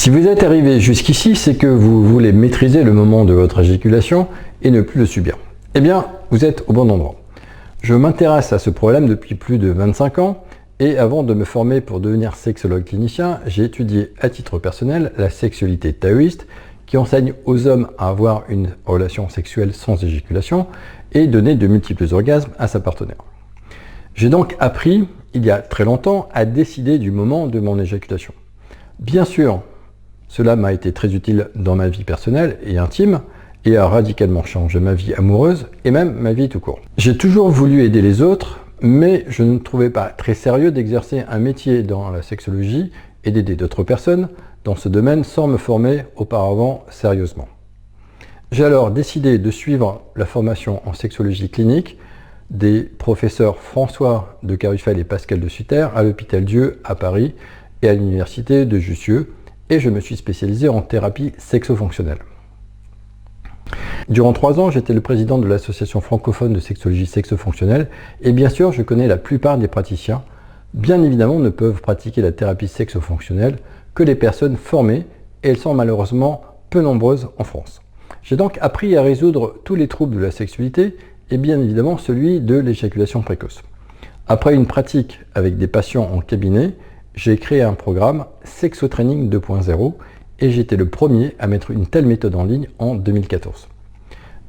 Si vous êtes arrivé jusqu'ici, c'est que vous voulez maîtriser le moment de votre éjaculation et ne plus le subir. Eh bien, vous êtes au bon endroit. Je m'intéresse à ce problème depuis plus de 25 ans et avant de me former pour devenir sexologue clinicien, j'ai étudié à titre personnel la sexualité taoïste qui enseigne aux hommes à avoir une relation sexuelle sans éjaculation et donner de multiples orgasmes à sa partenaire. J'ai donc appris, il y a très longtemps, à décider du moment de mon éjaculation. Bien sûr, cela m'a été très utile dans ma vie personnelle et intime et a radicalement changé ma vie amoureuse et même ma vie tout court. J'ai toujours voulu aider les autres, mais je ne trouvais pas très sérieux d'exercer un métier dans la sexologie et d'aider d'autres personnes dans ce domaine sans me former auparavant sérieusement. J'ai alors décidé de suivre la formation en sexologie clinique des professeurs François de Carufel et Pascal de Sutter à l'Hôpital Dieu à Paris et à l'Université de Jussieu, et je me suis spécialisé en thérapie sexo-fonctionnelle. Durant 3 ans, j'étais le président de l'association francophone de sexologie sexo-fonctionnelle et bien sûr, je connais la plupart des praticiens. Bien évidemment, ne peuvent pratiquer la thérapie sexo-fonctionnelle que les personnes formées et elles sont malheureusement peu nombreuses en France. J'ai donc appris à résoudre tous les troubles de la sexualité et bien évidemment celui de l'éjaculation précoce. Après une pratique avec des patients en cabinet, j'ai créé un programme Sexo-Training 2.0 et j'étais le premier à mettre une telle méthode en ligne en 2014.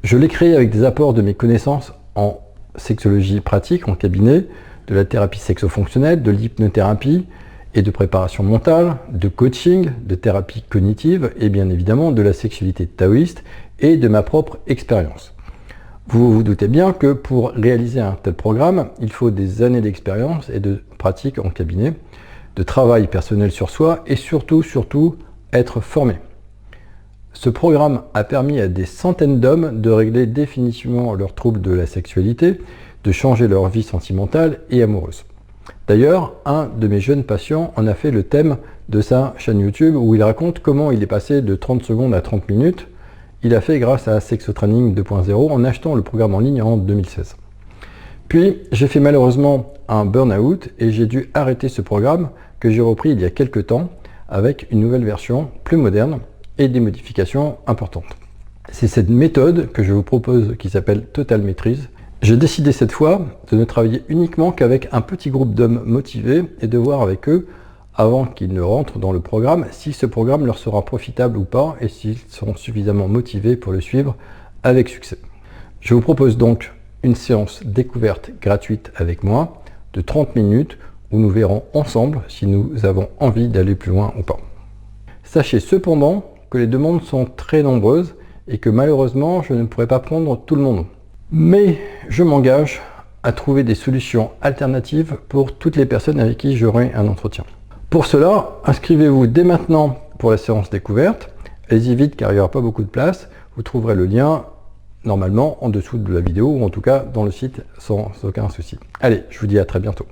Je l'ai créé avec des apports de mes connaissances en sexologie pratique, en cabinet, de la thérapie sexo-fonctionnelle, de l'hypnothérapie et de préparation mentale, de coaching, de thérapie cognitive et bien évidemment de la sexualité taoïste et de ma propre expérience. Vous vous doutez bien que pour réaliser un tel programme, il faut des années d'expérience et de pratique en cabinet, de travail personnel sur soi et surtout être formé. Ce programme a permis à des centaines d'hommes de régler définitivement leurs troubles de la sexualité, de changer leur vie sentimentale et amoureuse. D'ailleurs, un de mes jeunes patients en a fait le thème de sa chaîne YouTube où il raconte comment il est passé de 30 secondes à 30 minutes. Il a fait grâce à Sexo-Training 2.0 en achetant le programme en ligne en 2016. Puis, j'ai fait malheureusement un burn-out et j'ai dû arrêter ce programme que j'ai repris il y a quelques temps avec une nouvelle version plus moderne et des modifications importantes. C'est cette méthode que je vous propose qui s'appelle Total Maîtrise. J'ai décidé cette fois de ne travailler uniquement qu'avec un petit groupe d'hommes motivés et de voir avec eux, avant qu'ils ne rentrent dans le programme, si ce programme leur sera profitable ou pas et s'ils seront suffisamment motivés pour le suivre avec succès. Je vous propose donc une séance découverte gratuite avec moi de 30 minutes où nous verrons ensemble si nous avons envie d'aller plus loin ou pas. Sachez cependant que les demandes sont très nombreuses et que malheureusement je ne pourrai pas prendre tout le monde. Mais je m'engage à trouver des solutions alternatives pour toutes les personnes avec qui j'aurai un entretien. Pour cela, inscrivez-vous dès maintenant pour la séance découverte. Allez-y vite car il n'y aura pas beaucoup de place. Vous trouverez le lien normalement en dessous de la vidéo ou en tout cas dans le site sans aucun souci. Allez, je vous dis à très bientôt.